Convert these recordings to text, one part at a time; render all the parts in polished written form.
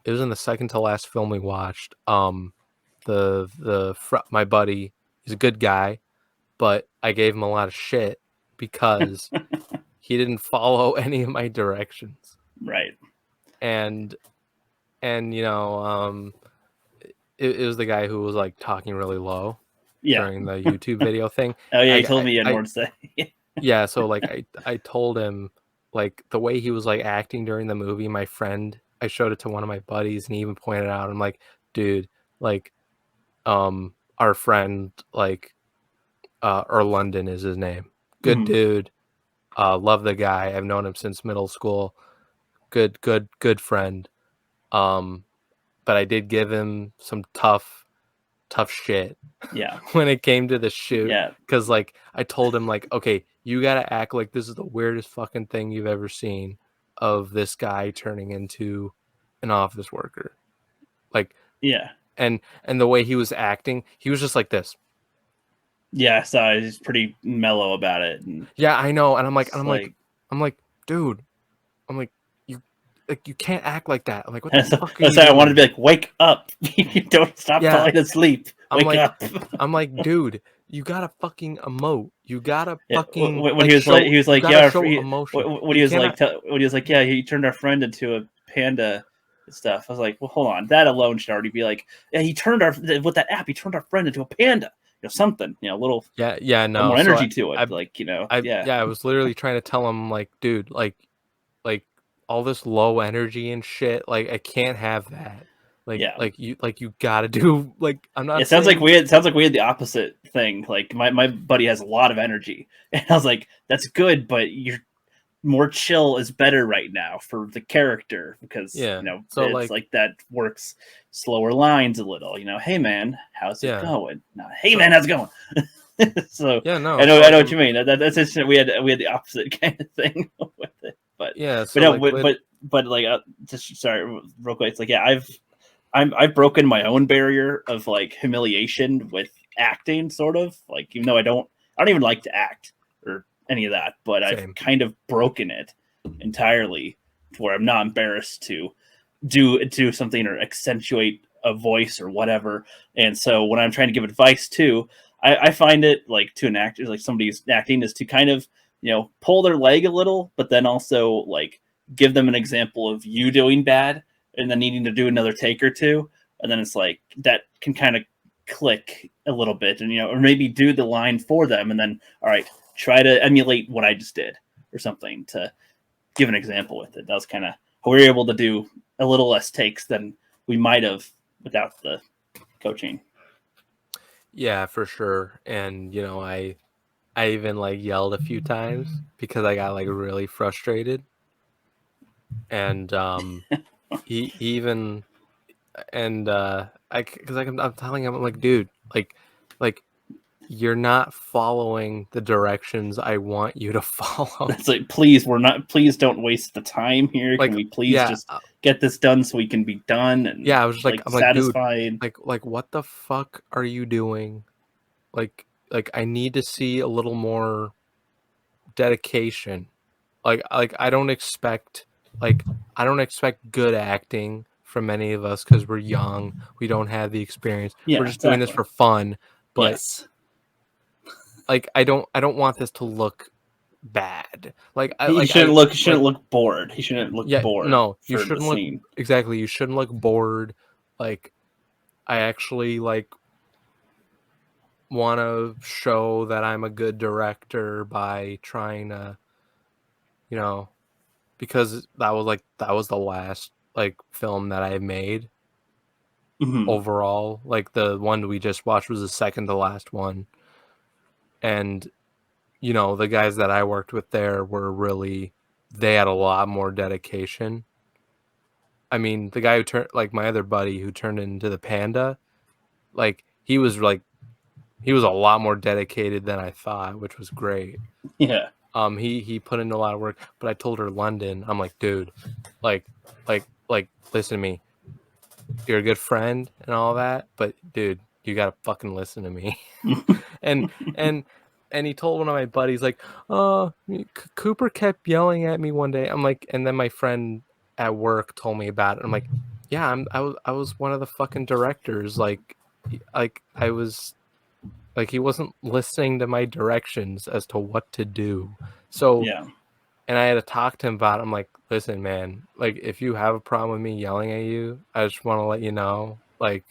it was in the second to last film we watched. My buddy, he's a good guy, but I gave him a lot of shit because he didn't follow any of my directions. Right. And it was the guy who was like talking really low Yeah. during the YouTube video thing. Oh yeah, he told I, me you had I more to say. yeah, so like I told him like the way he was like acting during the movie, my friend, I showed it to one of my buddies and he even pointed out, I'm like, dude, like our friend like or London is his name. Good Mhm. dude. Love the guy. I've known him since middle school. Good friend. Um but I did give him some tough shit Yeah. when it came to the shoot, Yeah. because like I told him like, okay, you gotta act like this is the weirdest fucking thing you've ever seen of this guy turning into an office worker, like, Yeah. and the way he was acting, he was just like this. Yeah, so he's pretty mellow about it, and Yeah, I know, and it's like I'm like, dude, I'm you like you can't act like that. I'm like, what the that's, fuck are that's you why I wanted to doing? be like, wake up! Don't stop Yeah, falling asleep. I'm Wake like, up! dude, you gotta fucking emote. You gotta Yeah, fucking when like he was you like, gotta yeah, show emotion. when You he was like, cannot. when he was like, yeah, he turned our friend into a panda and stuff. I was like, well, hold on, that alone should already be like, yeah, he turned our with that app, he turned our friend into a panda. Something, a Yeah, little no. more So energy to it. I, Like, yeah, yeah, I was literally trying to tell him like, dude, like all this low energy and shit. Like, I can't have that. yeah. Like you gotta do. Like, I'm not It sounds like saying. we had the opposite thing. Like my buddy has a lot of energy, and I was like, that's good, but you're more chill is better right now for the character because Yeah. So it's like, like that works slower lines a little. Hey man, how's it yeah. going? Not hey So man, how's it going? So yeah, no. I So know like, what you mean. That's interesting. We had the opposite kind of thing with it, yeah. but So no, like with but like just sorry, real quick. It's like yeah, I've broken my own barrier of like humiliation with acting, sort of like even though I don't even like to act or any of that, but I've same. kind of broken it entirely to where I'm not embarrassed to do something or accentuate a voice or whatever. And so when I'm trying to give advice too, I find it like to an actor, like somebody's acting, is to kind of pull their leg a little, but then also like give them an example of you doing bad and then needing to do another take or two, and then it's like that can kind of click a little bit, and or maybe do the line for them, and then all right, try to emulate what I just did or something to give an example with it. That was kind of how we were able to do a little less takes than we might have without the coaching. Yeah, for sure. And I even like yelled a few times because I got like really frustrated. And he even and I because I'm telling him, I'm like, dude, like you're not following the directions I want you to follow. It's like, please, please don't waste the time here. Can Like, we please yeah, just get this done so we can be done and yeah. I was just like, like I'm like, dude, satisfied? like what the fuck are you doing? Like I need to see a little more dedication. Like like I don't expect good acting from any of us because we're young. We don't have the experience. We're Yeah, just doing this exactly. for fun. But Yes. like I don't want this to look bad. Like I He like I shouldn't like look bored. He shouldn't look yeah, bored no, you for the shouldn't look scene. exactly. You shouldn't look bored. Like I actually like want to show that I'm a good director by trying to, you know, because that was the last like film that I made Hmm. overall. Like the one we just watched was the second to last one. And the guys that I worked with there were really, they had a lot more dedication. I mean, the guy who turned, like my other buddy who turned into the panda, like he was a lot more dedicated than I thought, which was great. Yeah. He put in a lot of work, but I told her London, I'm like, dude, like listen to me. You're a good friend and all that, but dude, you gotta fucking listen to me. and and and he told one of my buddies like, Cooper kept yelling at me one day. I'm like, and then my friend at work told me about it. I'm like, yeah, I was one of the fucking directors. Like I was like he wasn't listening to my directions as to what to do. So, Yeah, and I had to talk to him about it. I'm like, listen, man, like if you have a problem with me yelling at you, I just want to let you know, like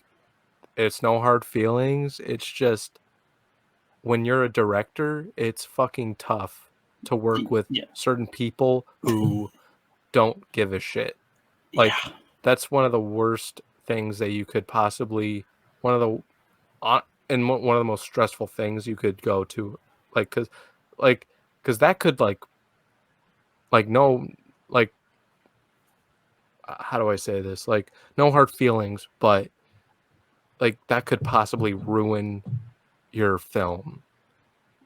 it's no hard feelings. It's just when you're a director, it's fucking tough to work with yeah, certain people who don't give a shit. Like yeah, that's one of the worst things that you could possibly one of the uh, and one of the most stressful things you could go to, like like because that could like no like how do I say this, like no hard feelings, but like that could possibly ruin your film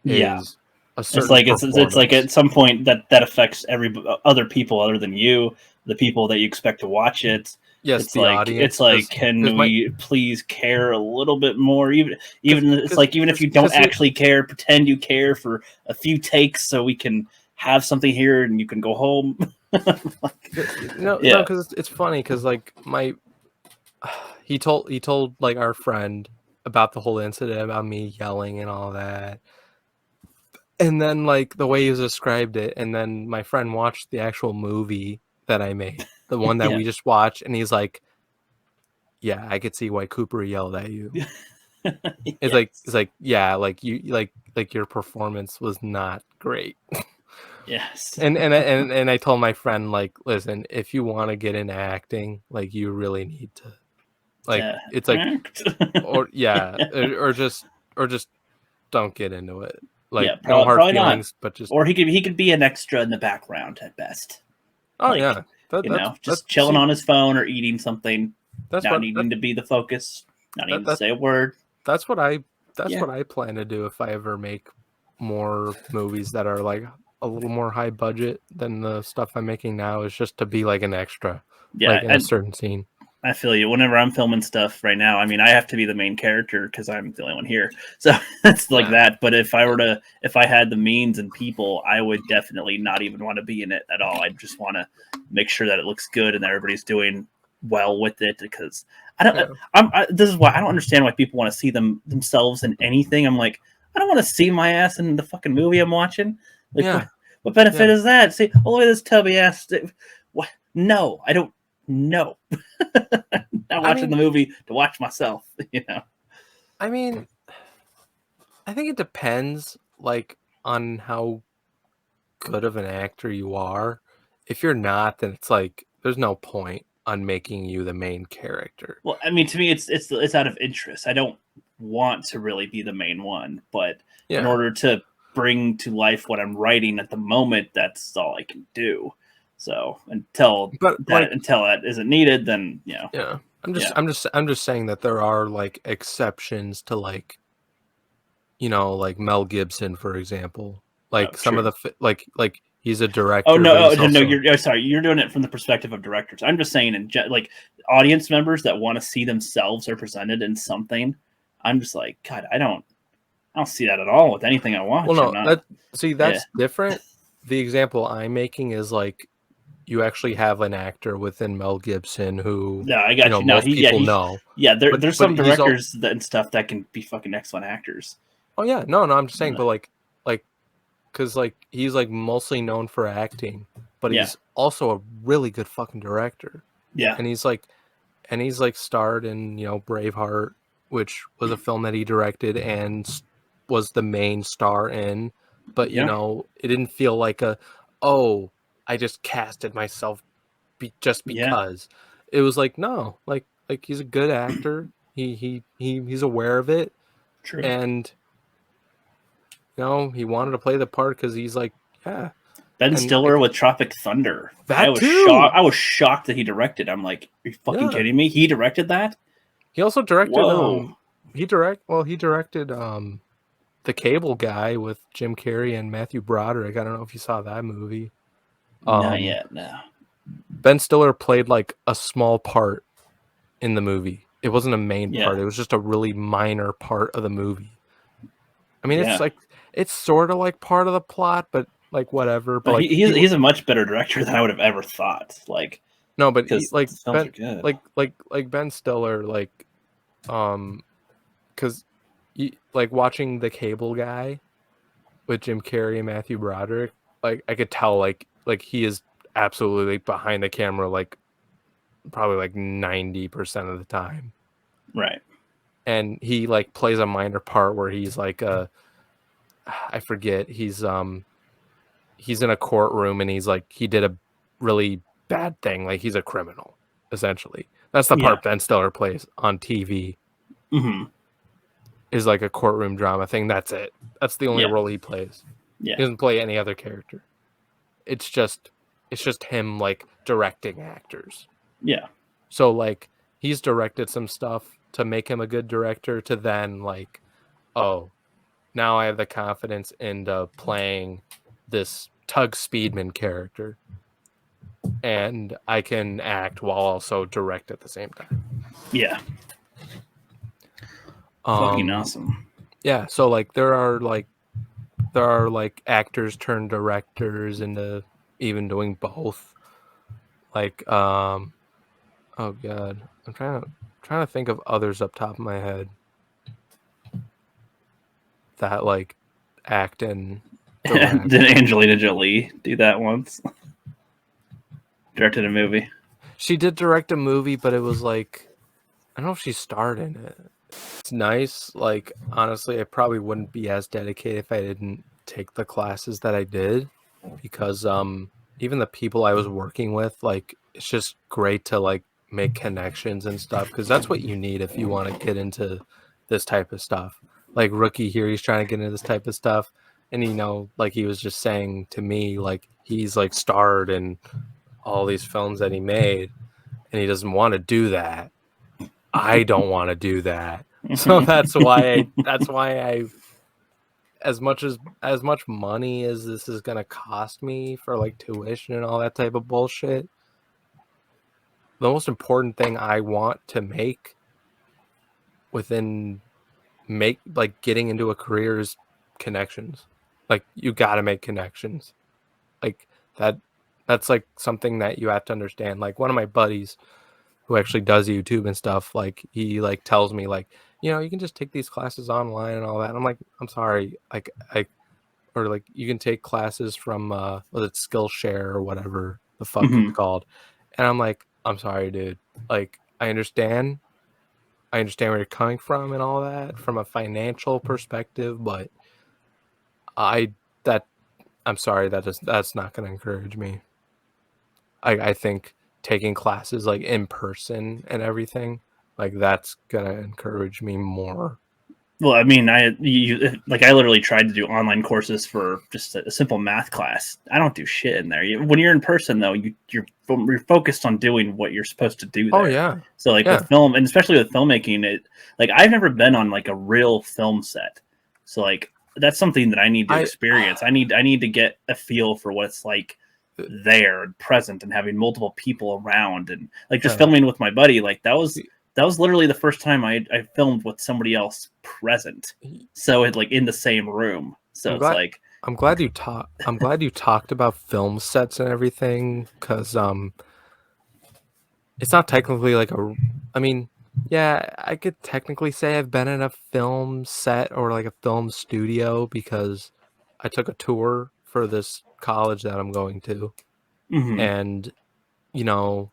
yeah. is a It's certain like it's like performance. at some point that affects every other people other than you, the people that you expect to watch it. Yes, the It's audience, like, can my we please care a little bit more? because Even it's like, even if you don't you actually care, pretend you care for a few takes so we can have something here and you can go home. no, Yeah, because it's funny because like my he told like our friend about the whole incident about me yelling and all that. And then like the way he described it, and then my friend watched the actual movie that I made, the one that yeah, we just watched, and he's like, "Yeah, I could see why Cooper yelled at you." yes, It's like, yeah, like you like your performance was not great. yes, And I told my friend like, listen, if you want to get into acting, like you really need to like to it's like act. or yeah, or just don't get into it. Like Yeah, no hard probably not. feelings, but just Or he could be an extra in the background at best. oh Like, yeah. That's just chilling see on his phone or eating something, that's not what needing to be the focus, not needing to that say a word. that's what I that's Yeah, what I plan to do if I ever make more movies that are like a little more high budget than the stuff I'm making now, is just to be like an extra, like yeah. in a certain scene. I feel you. Whenever I'm filming stuff right now, I mean, I have to be the main character because I'm the only one here. So it's like Yeah. that. But if I Yeah. were to, if I had the means and people, I would definitely not even want to be in it at all. I'd just want to make sure that it looks good and that everybody's doing well with it. Because I don't, Yeah. this is why I don't understand why people want to see themselves in anything. I'm like, I don't want to see my ass in the fucking movie I'm watching. Like, Yeah. what benefit Yeah. is that? See, oh, look at this tubby ass. What? No, I don't. No. Not I watching mean the movie to watch myself, you know. I mean I think it depends like on how good of an actor you are. If you're not, then it's like there's no point on making you the main character. Well, I mean, to me, it's out of interest. I don't want to really be the main one, but in Yeah. order to bring to life what I'm writing at the moment, that's all I can do. So But like until that isn't needed, then yeah. yeah. I'm just saying that there are like exceptions to like, like Mel Gibson, for example. Oh, Like some of true. the like he's a Oh director, no, but he's no, also you're sorry. You're doing it from the perspective of directors. I'm just saying, like audience members that want to see themselves represented in something. I'm just like, God, I don't see that at all with anything I well, watch. I'm no, not. that see Yeah. that's different. The example I'm making is like you actually have an actor within Mel Gibson who, No, I got you. No, most people know, yeah. There's but some he's all directors and stuff that can be fucking excellent actors. oh yeah, no, I'm just saying, Uh, but like because like he's like mostly known for acting, but Yeah, he's also a really good fucking director, yeah, and he's like starred in Braveheart, which was a film that he directed and was the main star in, but yeah. it didn't feel like a oh I just casted myself just Yeah. because. It was like no, like he's a good actor. He's aware of it, True. and he wanted to play the part because he's like yeah, Ben and Stiller with Tropic Thunder. that too. I was shocked that he directed. I'm like, are you fucking Yeah, kidding me? He directed that? he also directed Whoa. he directed The Cable Guy with Jim Carrey and Matthew Broderick. I don't know if you saw that movie. Not Um, yet. No. Ben Stiller played like a small part in the movie. It wasn't a main Yeah. part. It was just a really minor part of the movie. I mean, Yeah. it's sort of like part of the plot, but like whatever. But No, like he's a much better director than I would have ever thought. Like, No, but because like the films are Ben, good. like Ben Stiller, like because like watching The Cable Guy with Jim Carrey and Matthew Broderick, like I could tell like he is absolutely behind the camera like probably like 90% of the time. Right. And he like plays a minor part where he's like I forget, he's in a courtroom and he's like he did a really bad thing, like he's a criminal essentially. That's the Yeah. part Ben Stiller plays on TV, Hmm. is like a courtroom drama thing. That's it. That's the only Yeah. role he plays. Yeah. He doesn't play any other character. It's just him like directing actors. Yeah. So like he's directed some stuff to make him a good director to then like, oh, now I have the confidence into playing this Tug Speedman character and I can act while also direct at the same time. Yeah. Fucking Um awesome. yeah, so like there are like actors turned directors into even doing both. Like oh god, I'm trying to think of others up top of my head that like act and direct. Did Angelina Jolie do that once? Directed a movie. She did direct a movie, but it was like I don't know if she starred in it. It's nice. Like honestly, I probably wouldn't be as dedicated if I didn't take the classes that I did because even the people I was working with, like it's just great to like make connections and stuff because that's what you need if you want to get into this type of stuff. Like Rookie here, he's trying to get into this type of stuff and like he was just saying to me like he's like starred in all these films that he made and he doesn't want to do that. I don't want to do that. So that's why I as much money as this is going to cost me for like tuition and all that type of bullshit, the most important thing I want to make within make like getting into a career is connections. Like you got to make connections. Like that that's like something that you have to understand. Like one of my buddies who actually does YouTube and stuff, like he like tells me like, you can just take these classes online and all that. And I'm like, I'm sorry, like or like you can take classes from was it Skillshare or whatever the fuck it's Hmm. called. And I'm like, I'm sorry, dude. Like I understand where you're coming from and all that from a financial perspective, but I that I'm sorry, that's not gonna encourage me. I think taking classes like in person and everything, like that's gonna encourage me more. Well, I mean, I literally tried to do online courses for just a simple math class. I don't do shit in there. When you're in person, though, you're focused on doing what you're supposed to do Oh there. yeah. So, like with Yeah. film, and especially with filmmaking, like I've never been on like a real film set. So, like that's something that I need to I experience. I need to get a feel for what it's like there and present and having multiple people around and like just yeah. filming with my buddy. Like that was literally the first time I filmed with somebody else present. So it like in the same room. So I'm it's glad like, I'm glad you talked about film sets and everything cuz it's not technically like I mean, yeah, I could technically say I've been in a film set or like a film studio because I took a tour for this college that I'm going to. mm-hmm, And, you know,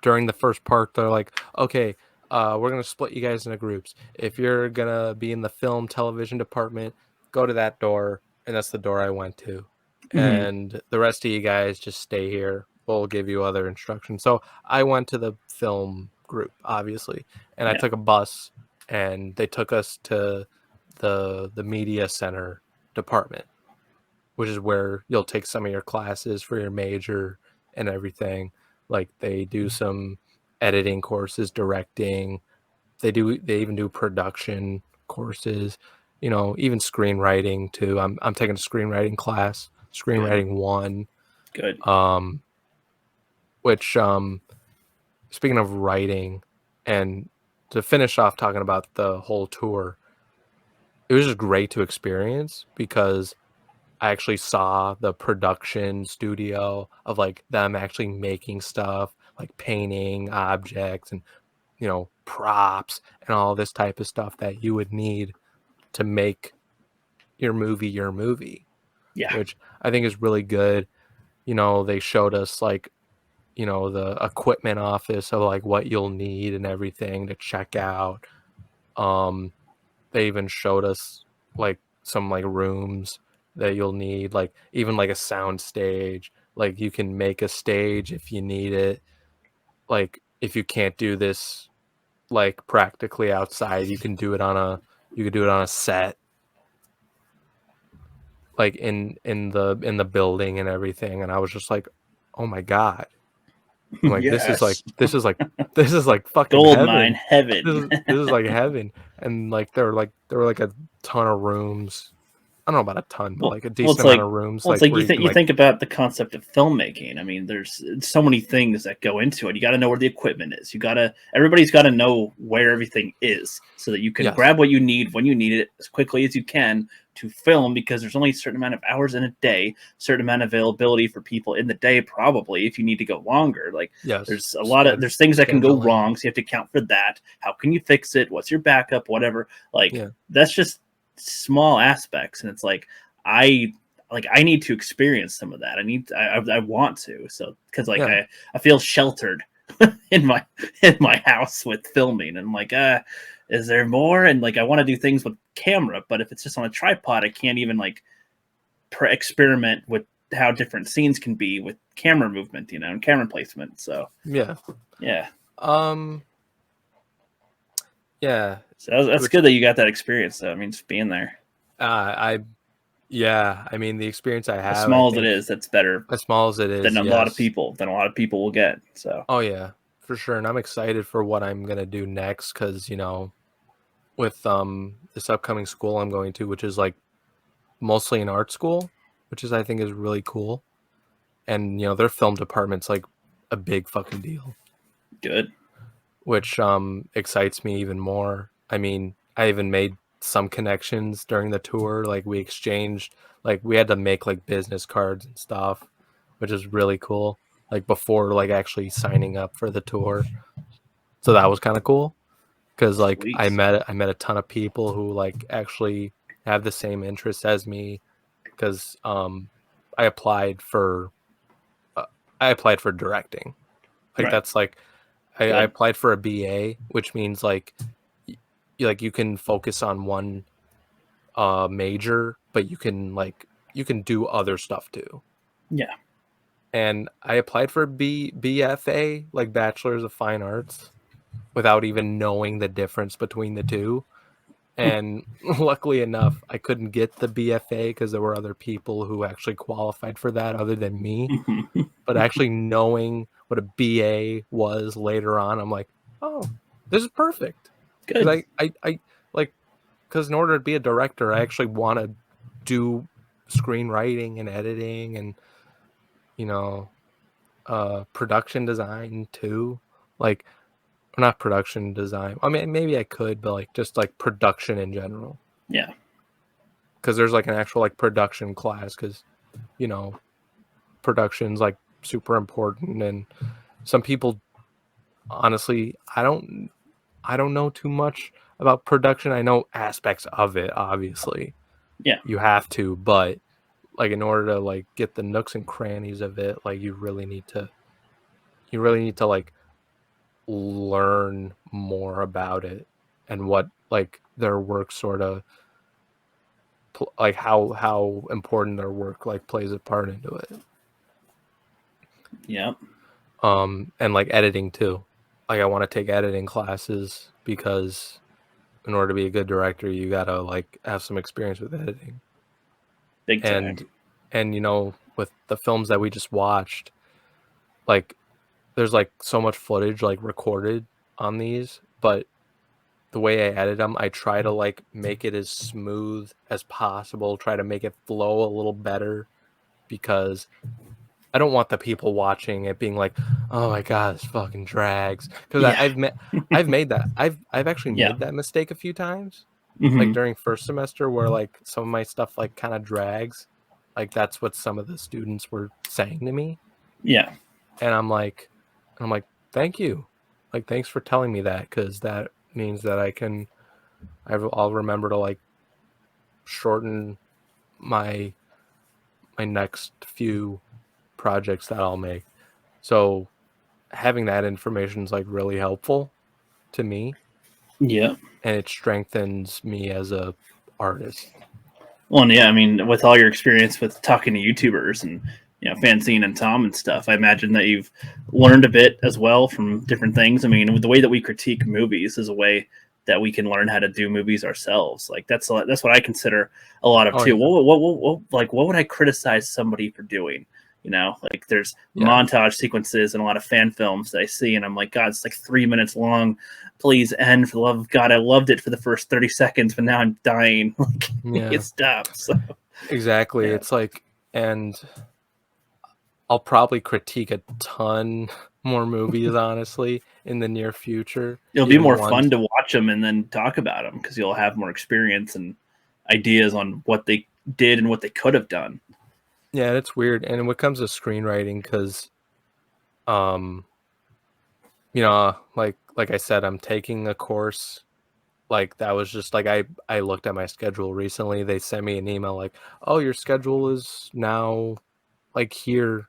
during the first part, they're like, okay, we're going to split you guys into groups. If you're going to be in the film television department, go to that door. And that's the door I went to. mm-hmm, And the rest of you guys just stay here. We'll give you other instructions. So I went to the film group, obviously, and I yeah, took a bus and they took us to the media center department, which is where you'll take some of your classes for your major and everything. Like they do some editing courses, directing. They even do production courses, even screenwriting too. I'm taking a screenwriting class, good, screenwriting 1, good, um which speaking of writing and to finish off talking about the whole tour, it was just great to experience because I actually saw the production studio of like them actually making stuff, like painting objects and props and all this type of stuff that you would need to make your movie, Yeah. which I think is really good. They showed us like the equipment office of like what you'll need and everything to check out. um they even showed us like some like rooms that you'll need, like even like a sound stage, like you can make a stage if you need it, like if you can't do this like practically outside, you could do it on a set, like in the building and everything. And I was just like, oh my god. I'm like, this is like Yes. this is like this is like fucking Gold mine heaven. This heaven. is this is like heaven. And like there were like a ton of rooms. I don't know about a ton, but Well, like a well, decent it's amount like of rooms, well, it's like like where you you think can you like think about the concept of filmmaking. I mean, there's so many things that go into it. You got to know where the equipment is. Everybody's got to know where everything is, so that you can yes, grab what you need when you need it as quickly as you can to film. Because there's only a certain amount of hours in a day, certain amount of availability for people in the day. Probably, if you need to go longer, like yes, there's things that can go scheduling, wrong, so you have to account for that. How can you fix it? What's your backup? Whatever. Like yeah, that's just small aspects, and it's like I I need to experience some of that. I want to. So because yeah, I feel sheltered in my house with filming, and I'm like, is there more? And like I want to do things with camera, but if it's just on a tripod, I can't even like experiment with how different scenes can be with camera movement, and camera placement. So yeah. yeah, Um, yeah, so that's which good that you got that experience. Though I mean, just being there, I yeah, I mean the experience I as have, I small as it think is, that's better as small as it than is, a lot of yes. people will get. So Oh yeah, for sure. And I'm excited for what I'm gonna do next because with this upcoming school I'm going to, which is like mostly an art school, which is I think is really cool. And their film department's like a big fucking deal, good, which excites me even more. I mean, I even made some connections during the tour. Like we exchanged, like we had to make like business cards and stuff, which is really cool. Like before like actually signing up for the tour. So that was kind of cool because like sweet, I met a ton of people who like actually have the same interests as me because I applied for uh, I applied for directing. Like right, that's like I good, applied for a BA, which means like you can focus on one major, but you can do other stuff too. yeah. And I applied for BFA, like Bachelor's of Fine Arts, without even knowing the difference between the two. And luckily enough, I couldn't get the BFA because there were other people who actually qualified for that other than me. Mhm. But actually knowing what a BA was later on, I'm like, oh, this is perfect. Because Good. I like, because in order to be a director, I actually want to do screenwriting and editing and, you know, production design too. Like, not production design. I mean, maybe I could, but like just like production in general. Yeah. Because there's like an actual like production class because, you know, production's like super important. And some people, honestly, I don't know too much about production. I know aspects of it, obviously. Yeah. You have to, but like in order to like get the nooks and crannies of it, like you really need to like learn more about it and what like their work sort of like how important their work like plays a part into it. Yeah. And like editing too. Like I want to take editing classes because in order to be a good director, you gotta like have some experience with editing. Big And time. with the films that we just watched, like there's like so much footage like recorded on these, but the way I edit them, I try to like make it as smooth as possible, try to make it flow a little better because I don't want the people watching it being like, "Oh my god, this fucking drags." Because Yeah. I've made that. I've actually Yeah. made that mistake a few times, like Hmm. during first semester, where like some of my stuff like kind of drags, Like that's what some of the students were saying to me, Yeah. and I'm like, thank you, like thanks for telling me that, because that means that I'll remember to like shorten my next few projects that I'll make. So having that information is like really helpful to me, Yeah. and it strengthens me as a artist. Well, and yeah, I mean, with all your experience with talking to YouTubers and Francine and Tom and stuff, I imagine that you've learned a bit as well from different things. I mean, with the way that we critique movies is a way that we can learn how to do movies ourselves. Like that's what I consider a lot of Oh too. yeah, What would I criticize somebody for doing? Like there's yeah, montage sequences and a lot of fan films that I see, and I'm like, God, it's like 3 minutes long. Please end, for the love of God. I loved it for the first 30 seconds, but now I'm dying. Like, it yeah, stops. exactly. Yeah. It's like, and I'll probably critique a ton more movies, honestly, in the near future, It'll be even more fun ones. to watch them and then talk about them because you'll have more experience and ideas on what they did and what they could have done. Yeah, it's weird. And when it comes to screenwriting, because um like I said, I'm taking a course. Like that was just like I looked at my schedule recently. They sent me an email like, "Oh, your schedule is now like here."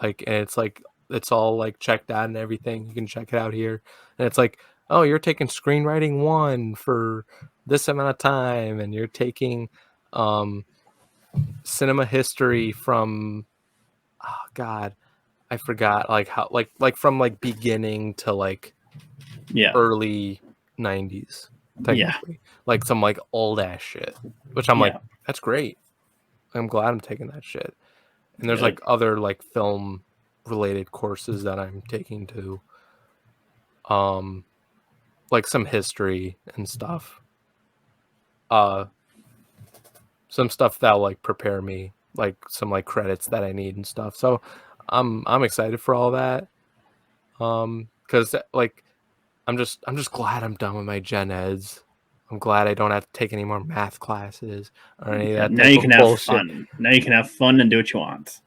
Like, and it's like it's all like checked out and everything. You can check it out here. And it's like, "Oh, you're taking screenwriting 1 for this amount of time, and you're taking um cinema history from, oh god, I forgot like how like from like beginning to like Yeah. early 90s, Yeah. technically, like some like old ass shit," which I'm like, Yeah. that's great. I'm glad I'm taking that shit. And there's Good. like other like film related courses that I'm taking too, um like some history and stuff, uh some stuff that'll like prepare me, like some like credits that I need and stuff. So I'm excited for all that, because like I'm just glad I'm done with my gen eds. I'm glad I don't have to take any more math classes or any of Yeah. that Now type you of can have bullshit. fun. Now you can have fun and do what you want.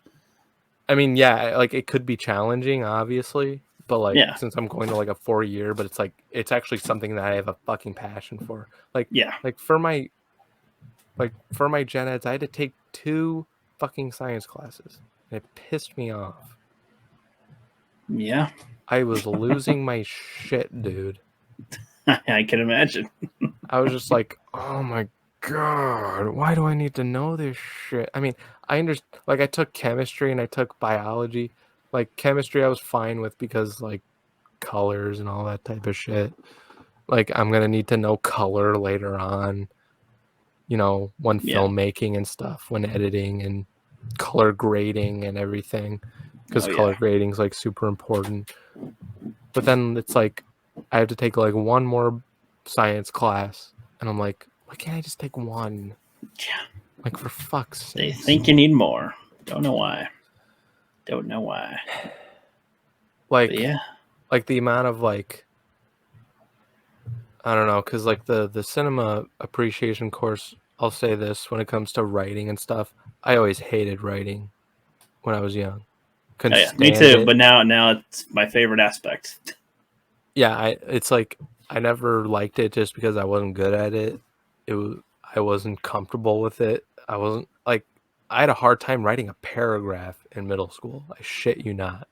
I mean, yeah, like it could be challenging, obviously, but like Yeah. since I'm going to like a 4 year, but it's like it's actually something that I have a fucking passion for. Like, Yeah. like for my gen eds, I had to take 2 fucking science classes, and it pissed me off. Yeah. I was losing my shit, dude. I can imagine. I was just like, oh my god, why do I need to know this shit? I mean, I understand, like I took chemistry and I took biology. Like chemistry I was fine with because like colors and all that type of shit. Like I'm gonna need to know color later on, when Yeah. filmmaking and stuff, when editing and color grading and everything. Because Oh, color yeah. grading is like super important. But then it's like I have to take like one more science class, and I'm like, why can't I just take one? Yeah. Like for fuck's They sakes. think you need more. Don't know why. Don't know why. But Like yeah. like the amount of like, I don't know, because like the cinema appreciation course, I'll say this when it comes to writing and stuff, I always hated writing when I was young. Oh, Couldn't yeah. Me stand too. it. But now it's my favorite aspect. Yeah, it's like I never liked it just because I wasn't good at it. I wasn't comfortable with it. I wasn't like I had a hard time writing a paragraph in middle school. I shit you not.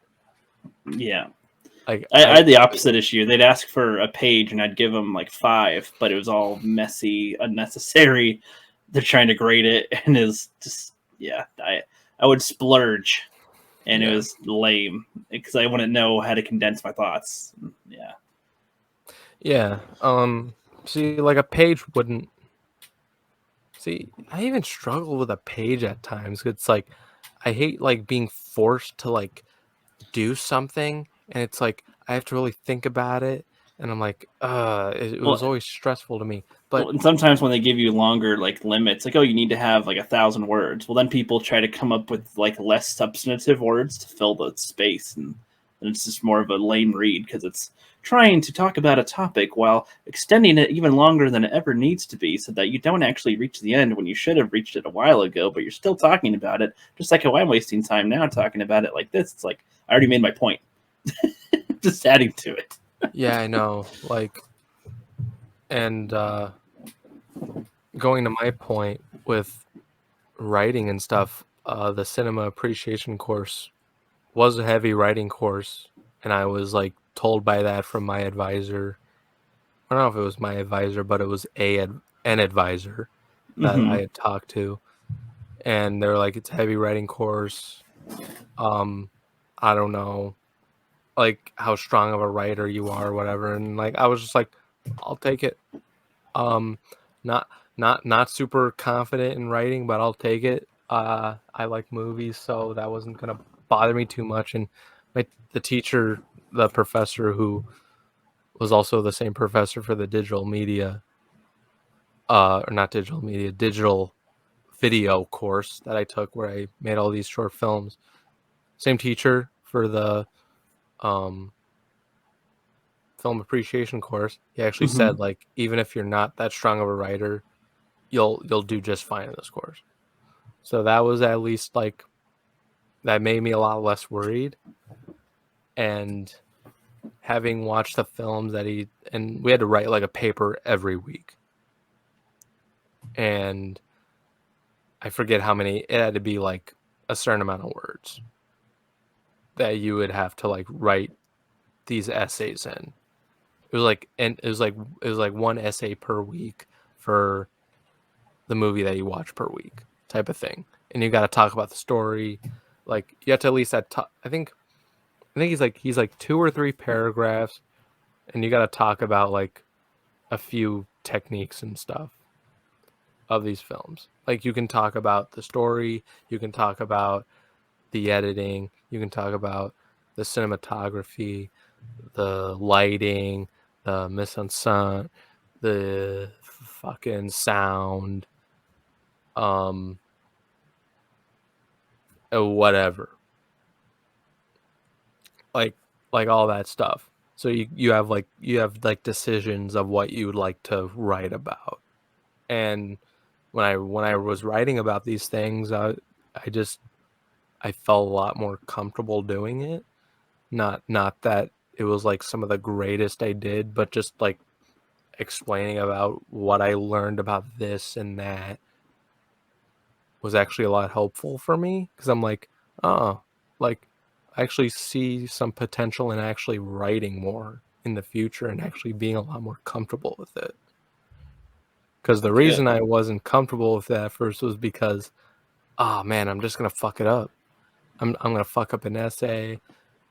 Yeah. Like I had the opposite issue. They'd ask for a page, and I'd give them like 5, but it was all messy, unnecessary. They're trying to grade it, and is just yeah. I would splurge, and it yeah. was lame because I wouldn't know how to condense my thoughts. Yeah, Yeah. See, like a page wouldn't see, I even struggle with a page at times. It's like I hate like being forced to like do something, and it's like I have to really think about it, and I'm like, it was well, always stressful to me. But and sometimes when they give you longer like limits, like oh, you need to have like 1,000 words. Well, then people try to come up with like less substantive words to fill the space, and it's just more of a lame read because it's trying to talk about a topic while extending it even longer than it ever needs to be so that you don't actually reach the end when you should have reached it a while ago, but you're still talking about it, just like how I'm wasting time now talking about it like this. It's like, I already made my point. Just adding to it. Yeah, I know. Like, and going to my point with writing and stuff, the cinema appreciation course was a heavy writing course, and I was like told by that from my advisor. I don't know if it was my advisor, but it was an advisor that I Mm-hmm. had talked to, and they're like, it's a heavy writing course. Um, I don't know, like how strong of a writer you are, or whatever. And like I was just like, I'll take it. Um, not not super confident in writing, but I'll take it. I like movies, so that wasn't gonna bother me too much. And the teacher, the professor who was also the same professor for the digital media, or not digital media, digital video course that I took where I made all these short films. Same teacher for the um film appreciation course. He actually Mm-hmm. said like even if you're not that strong of a writer, you'll do just fine in this course. So that was at least like that made me a lot less worried. And having watched the films that and we had to write like a paper every week. And I forget how many, it had to be like a certain amount of words that you would have to like write these essays in. It was like and it was like one essay per week for the movie that you watch per week type of thing. And you got to talk about the story. Like you have to at least I think he's like two or three paragraphs, and you got to talk about like a few techniques and stuff of these films. Like you can talk about the story, you can talk about the editing, you can talk about the cinematography, the lighting, the mise en scène, the fucking sound, um, whatever, like all that stuff. So you have like decisions of what you would like to write about. And when I was writing about these things, I just I felt a lot more comfortable doing it. Not that it was like some of the greatest I did, but just like explaining about what I learned about this and that was actually a lot helpful for me because I'm like, oh, like I actually see some potential in actually writing more in the future and actually being a lot more comfortable with it. Because the Good. reason I wasn't comfortable with that at first was because, oh man, I'm just gonna fuck it up. I'm gonna fuck up an essay,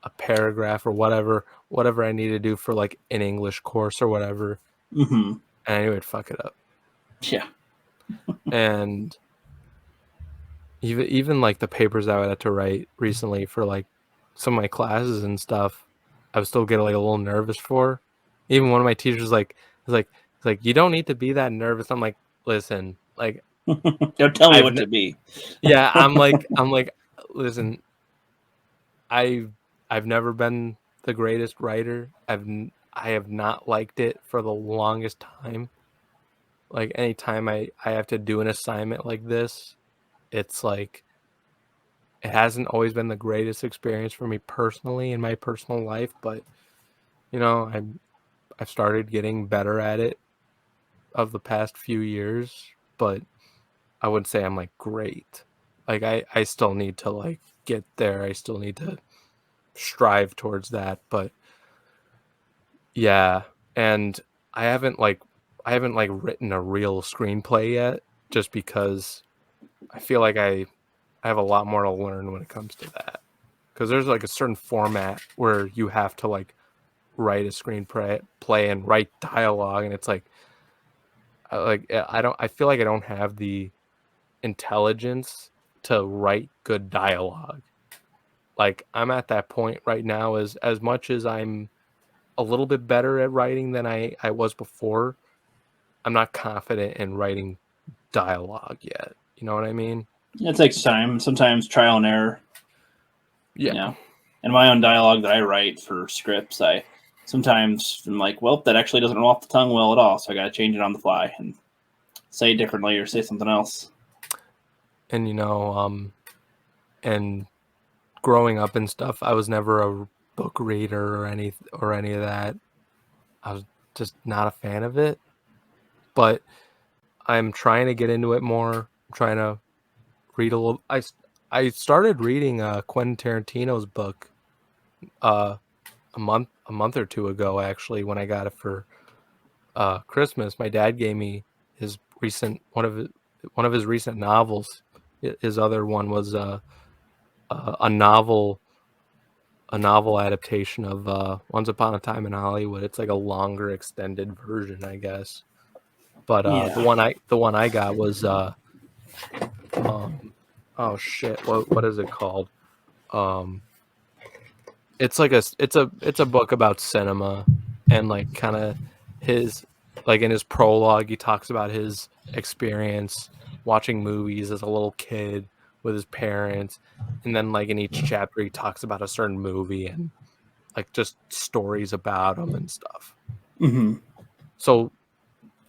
a paragraph, or whatever I need to do for like an English course or whatever, Mm-hmm. and I would fuck it up. Yeah. And even like the papers I had to write recently for like some of my classes and stuff, I was still getting like a little nervous for. Even one of my teachers it's like you don't need to be that nervous. I'm like, listen, like Don't tell me I've what to be. yeah, I'm like, listen, I I've never been the greatest writer. I have not liked it for the longest time. Like anytime I have to do an assignment like this, it's like it hasn't always been the greatest experience for me personally in my personal life, but you know, I've started getting better at it of the past few years, but I wouldn't say I'm like great. Like I still need to like get there. I still need to strive towards that, but yeah, and I haven't like I haven't like written a real screenplay yet just because I feel like I have a lot more to learn when it comes to that. Cuz there's like a certain format where you have to like write a screenplay play and write dialogue and it's like I don't I feel like I don't have the intelligence to write good dialogue. Like I'm at that point right now as much as I'm a little bit better at writing than I was before. I'm not confident in writing dialogue yet. You know what I mean? It takes time. Sometimes trial and error. Yeah. Yeah. And my own dialogue that I write for scripts, I sometimes I'm like, well, that actually doesn't roll off the tongue well at all, so I got to change it on the fly and say it differently or say something else. And and growing up and stuff, I was never a book reader or any of that. I was just not a fan of it. But I'm trying to get into it more. I'm trying to read a little. I started reading Quentin Tarantino's book uh, a month or two ago, actually, when I got it for Christmas. My dad gave me his recent one of his recent novels. His other one was a novel adaptation of Once Upon a Time in Hollywood. It's like a longer extended version, I guess. But Yeah. the one I got was oh shit, what is it called? Um, it's like it's a book about cinema and like kind of his like in his prologue he talks about his experience watching movies as a little kid with his parents, and then like in each chapter he talks about a certain movie and like just stories about them and stuff. Mm-hmm. So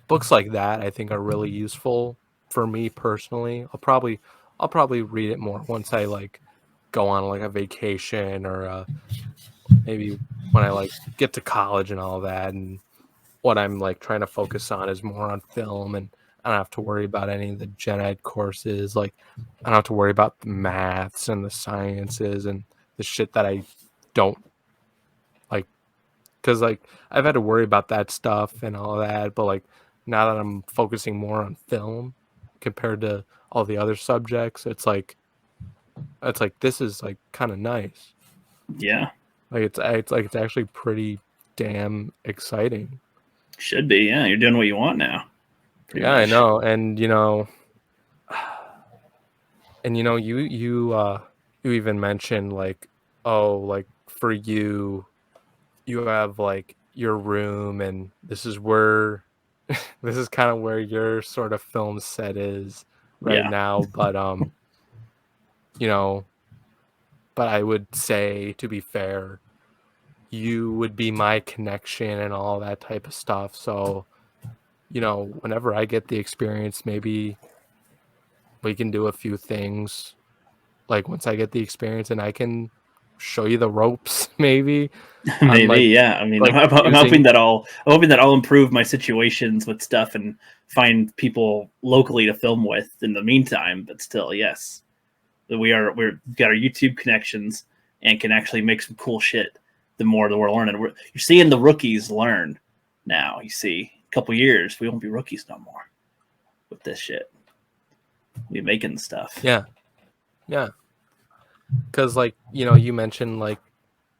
books like that I think are really useful for me personally. I'll probably read it more once I like go on like a vacation or maybe when I like get to college and all that, and what I'm like trying to focus on is more on film, and I don't have to worry about any of the gen ed courses. Like I don't have to worry about the maths and the sciences and the shit that I don't like, because like I've had to worry about that stuff and all that, but like now that I'm focusing more on film compared to all the other subjects, it's like this is like kind of nice. Yeah. Like it's actually pretty damn exciting. Should be. Yeah. You're doing what you want now, pretty Yeah, I much. know. And you even mentioned like, oh, like for you you have like your room and this is where this is kind of where your sort of film set is right Yeah. now, but you know, but I would say, to be fair, you would be my connection and all that type of stuff. So, whenever I get the experience, maybe we can do a few things. Like once I get the experience and I can show you the ropes, maybe on Maybe. Yeah. I mean, like I'm hoping using. that I'll improve my situations with stuff and find people locally to film with in the meantime. But still, yes, we've got our YouTube connections and can actually make some cool shit. The more that we're learning, you're seeing the rookies learn now. You see, a couple years we won't be rookies no more with this shit. We'll be making stuff. Yeah, yeah. Because like you mentioned like,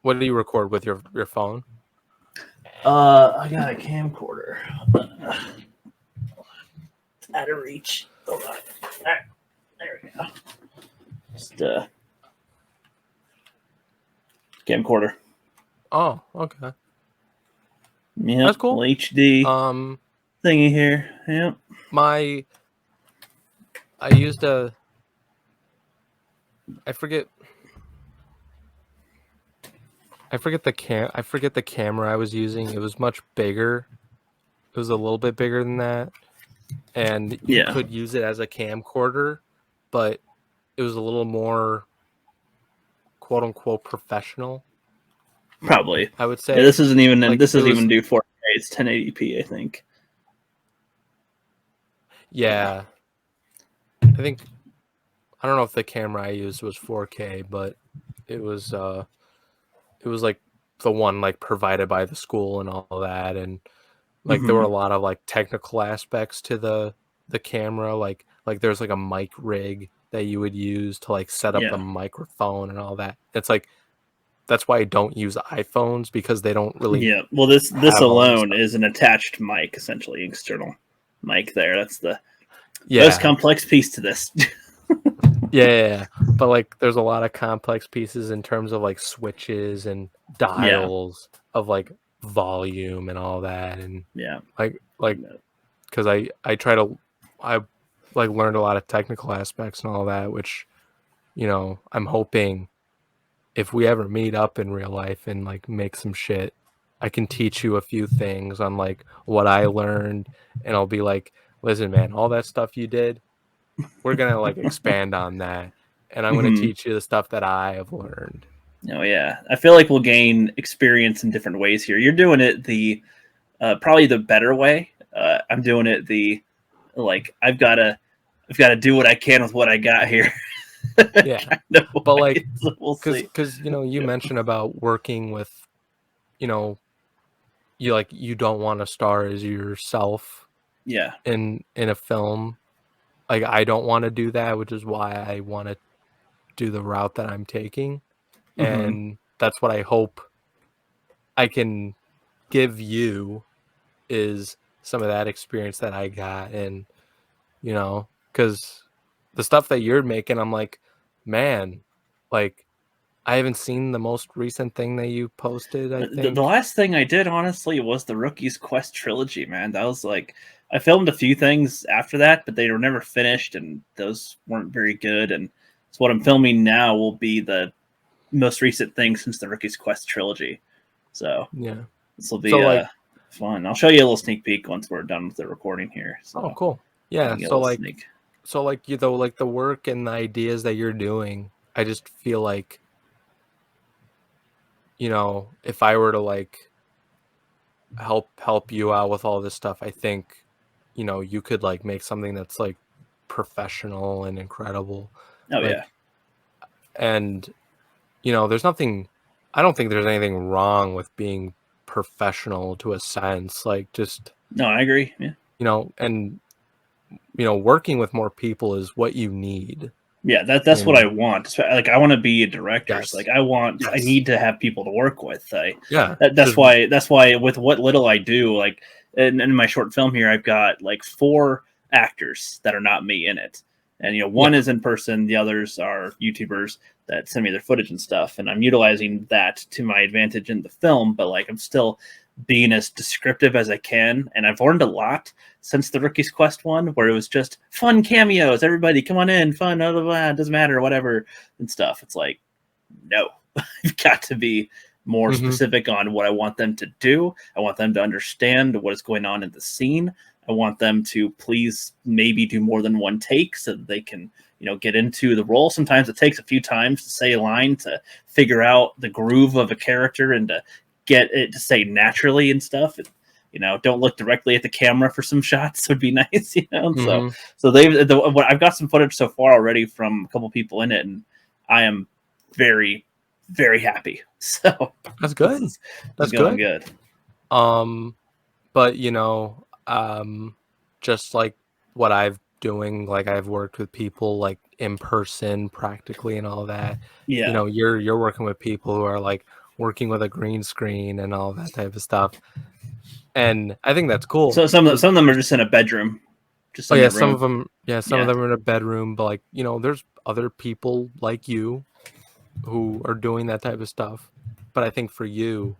what do you record with your phone? I got a camcorder. It's out of reach. Hold on. All right, there we go. Just camcorder. Oh, okay, Yep, that's cool. HD Um, thingy here. Yep. my I used a I forget I forget the camera I was using. It was much bigger. It was a little bit bigger than that, and you Yeah, could use it as a camcorder, but it was a little more quote unquote professional, probably. I would Yeah, say. Like this it doesn't even was, do 4K. It's 1080p, I think. Yeah. yeah. I think I don't know if the camera I used was 4K, but it was like the one like provided by the school and all that, and like there were Mm-hmm. a lot of like technical aspects to the camera, like there's like a mic rig that you would use to like set up the Yeah. microphone and all that. It's like that's why I don't use iPhones, because they don't really Yeah. Well, this have all this alone stuff. is an attached mic, essentially external mic. There, that's the most Yeah. complex piece to this. Yeah. But like there's a lot of complex pieces in terms of like switches and Yeah. dials of like volume and all that, and Yeah. like because I try to I like learned a lot of technical aspects and all that, which I'm hoping if we ever meet up in real life and like make some shit, I can teach you a few things on like what I learned, and I'll be like, listen, man, all that stuff you did, we're gonna like expand on that, and I'm gonna Hmm. teach you the stuff that I have learned. Oh yeah, I feel like we'll gain experience in different ways here. You're doing it the probably the better way. I'm doing it the like I've got to do what I can with what I got here Yeah, kind of but way. like, So we'll see. because you know, you Yep. mentioned about working with, you know, you don't want to star as yourself Yeah. in a film. Like I don't want to do that, which is why I want to do the route that I'm taking, Hmm. and that's what I hope I can give you is some of that experience that I got, and because the stuff that you're making, I'm like, man, like I haven't seen the most recent thing that you posted, I The think. last thing I did, honestly, was the Rookie's Quest trilogy. Man, that was like I filmed a few things after that, but they were never finished, and those weren't very good. And so what I'm filming now will be the most recent thing since the Rookie's Quest trilogy. So Yeah. this will So be like, fun. I'll show you a little sneak peek once we're done with the recording here. oh, So cool. you Yeah. can get a little sneak. So like you though, like the work and the ideas that you're doing, I just feel like, if I were to like help you out with all this stuff, I think, you could like make something that's like professional and incredible. Oh yeah. Like, and there's nothing, I don't think there's anything wrong with being professional to a sense. Like just, No, I agree. Yeah. and working with more people is what you need. Yeah, that's what I And want. Like I want to be a director. So, yes. like I Yes. need to have people to work with. Yeah. That's Just why with what little I do, like in my short film here, I've got like four actors that are not me in it, and one yeah. is in person, the others are YouTubers that send me their footage and stuff, and I'm utilizing that to my advantage in the film. But like I'm still being as descriptive as I can, and I've learned a lot since the Rookie's Quest one, where it was just fun cameos. Everybody, come on in, fun, blah, blah, blah, doesn't matter, whatever, and stuff. It's like, no, I've got to be more Hmm. specific on what I want them to do. I want them to understand what is going on in the scene. I want them to please maybe do more than one take so that they can, get into the role. Sometimes it takes a few times to say a line to figure out the groove of a character and to get it to say naturally and stuff. Don't look directly at the camera for some shots would be nice. So, Hmm. I've got some footage so far already from a couple people in it, and I am very, very happy. So That's this good. is this is That's going good. good. Um, but just like what I've doing, like I've worked with people like in person practically and all that. Yeah. You're working with people who are like working with a green screen and all that type of stuff. And I think that's cool. So some of them are just in a bedroom, just Oh in yeah, their some room. of them, yeah, some of Yeah. them are in a bedroom, but like, there's other people like you who are doing that type of stuff. But I think for you,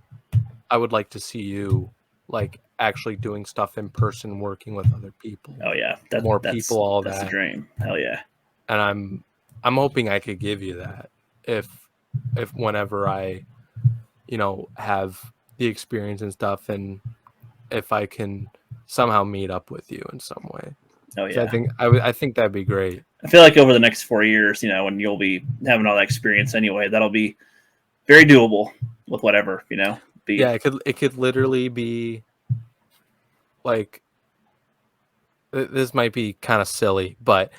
I would like to see you like actually doing stuff in person, working with other people, Oh yeah. more people, all That's the that. dream. Hell yeah. And I'm hoping I could give you that if whenever I, have the experience and stuff, and if I can somehow meet up with you in some way. Oh Because yeah. I think that'd be great. I feel like over the next 4 years, when you'll be having all that experience anyway, that'll be very doable with whatever. Be Yeah, it could literally be like this might be kind of silly, but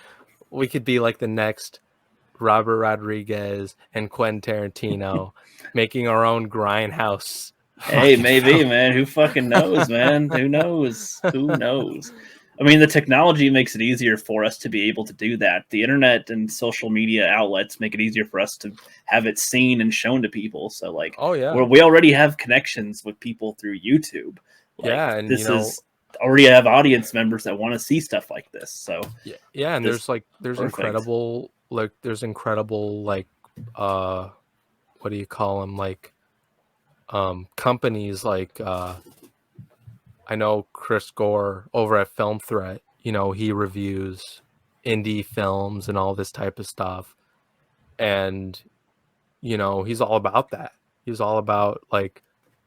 we could be like the next Robert Rodriguez and Quentin Tarantino making our own grindhouse Hey, fucking film. maybe, man. Who fucking knows, man? Who knows? Who knows? I mean, the technology makes it easier for us to be able to do that. The internet and social media outlets make it easier for us to have it seen and shown to people. So, like, Oh where yeah. we already have connections with people through YouTube. Like, Yeah, and this is already have audience members that want to see stuff like this. So, yeah, yeah, and this there's perfect. incredible like what do you call them, like companies like I know Chris Gore over at Film Threat, he reviews indie films and all this type of stuff. And, he's all about that. He's all about like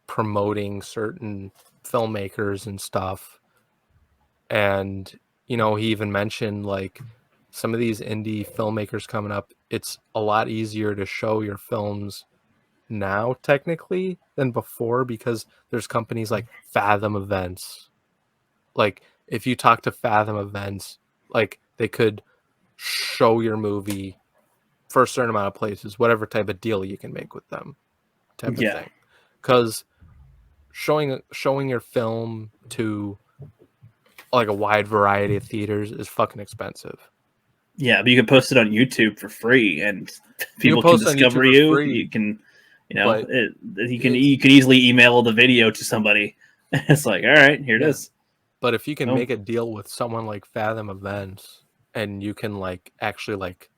promoting certain filmmakers and stuff. And, you know, he even mentioned like some of these indie filmmakers coming up, it's a lot easier to show your films now technically than before because there's companies like Fathom Events. Like if you talk to Fathom Events, like they could show your movie for a certain amount of places, whatever type of deal you can make with them, type of Yeah. thing. Because showing your film to like a wide variety of theaters is fucking expensive. Yeah, but you can post it on YouTube for free, and You can people can post on YouTube discover for you. free, You can, but you it's can easily email the video to somebody. It's like, all right, here it yeah. is. But if you can Oh, make a deal with someone like Fathom Events and you can like actually like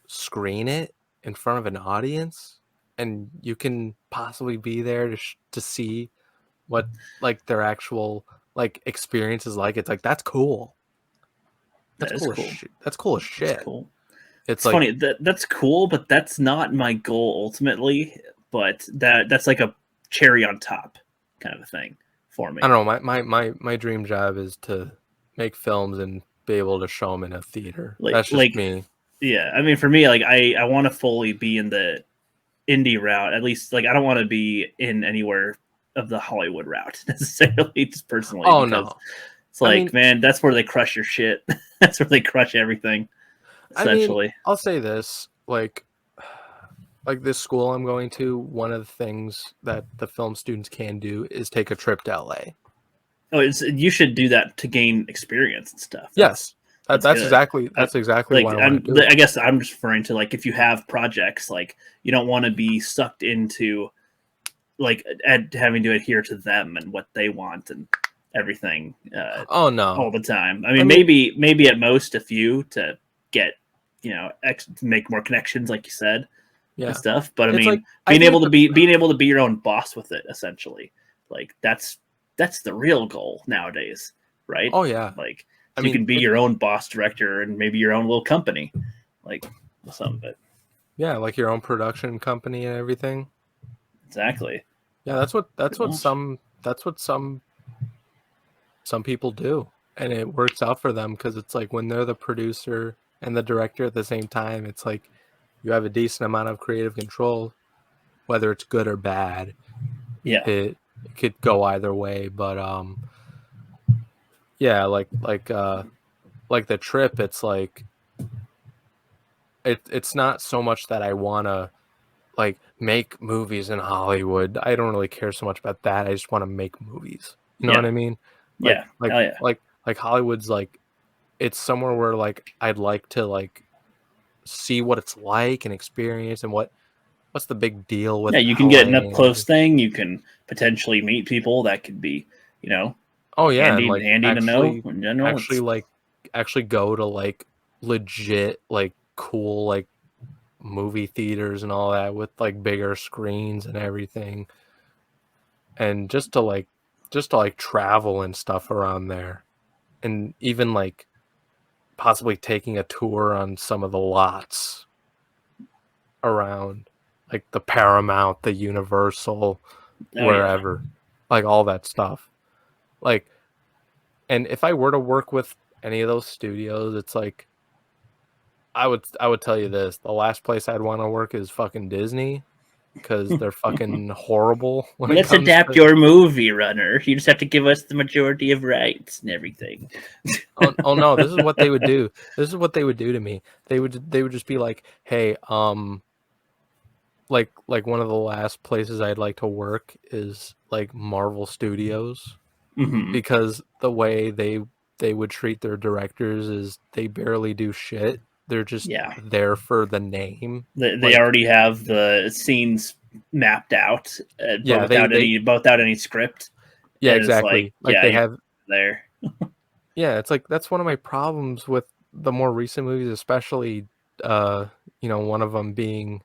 screen it in front of an audience and you can possibly be there to see what like their actual like experience is like, it's like that's cool. That's that is cool as cool. shit. That's cool as That's shit. cool. It's It's like funny that's cool, but that's not my goal ultimately. But that's like a cherry on top kind of a thing for I me. don't know. My dream job is to make films and be able to show them in a theater. That's just Like me. yeah. I mean, for me, like I want to fully be in the indie route. At least, like I don't want to be in anywhere of the Hollywood route necessarily, just personally, Oh because no. it's I like, mean, man, that's where they crush your shit. That's where they crush everything, I mean, essentially. I'll say this, like this school I'm going to, one of the things that the film students can do is take a trip to LA. Oh, you should do that to gain experience and stuff. Yes. That's That's good. exactly I, why I want to do it. I guess I'm just referring to like if you have projects, like you don't want to be sucked into like having to adhere to them and what they want and everything Oh all no. the time. I I mean, mean, maybe at most a few to get to make more connections, like you said, and yeah. stuff. But I It's like mean, I feel like the being able to be your own boss with it, essentially, like that's the real goal nowadays, right? oh yeah. Like I you mean, can be your own boss director and maybe your own little company, like some of it. yeah, like your own production company and everything. Exactly. Yeah, Pretty much. that's what some people do. And it works out for them because it's like when they're the producer and the director at the same time, it's like you have a decent amount of creative control, whether it's good or bad. Yeah. It could go either way, but yeah, like the trip, it's like it's not so much that I want to like make movies in Hollywood. I don't really care so much about that. I just want to make movies. You know what Yeah. I mean? Yeah. Hell yeah. Like Hollywood's like it's somewhere where like I'd like to like see what it's like and experience and what's the big deal Yeah, with you can get an LA up and close everything. thing. You can potentially meet people that could be, you know, Oh yeah, and like handy to know in general. actually It's like actually go to like legit like cool like movie theaters and all that with like bigger screens and everything and just to like travel and stuff around there and even like possibly taking a tour on some of the lots around like the Paramount, the Universal, oh yeah, wherever, like all that stuff. Like, and if I were to work with any of those studios, it's like I would tell you this: the last place I'd want to work is fucking Disney because they're fucking horrible when it let's comes adapt to. your movie, runner. You just have to give us the majority of rights and everything. Oh no, this is what they would do. This is what they would do to me. They would just be like, hey, like one of the last places I'd like to work is like Marvel Studios Hmm. because the way they would treat their directors is they barely do shit. They're just Yeah, there for the name. they Like already have the scenes mapped out, but yeah, they without any script. yeah, And it's like, exactly. Like yeah, they you're have there. yeah, it's like that's one of my problems with the more recent movies, especially you know, one of them being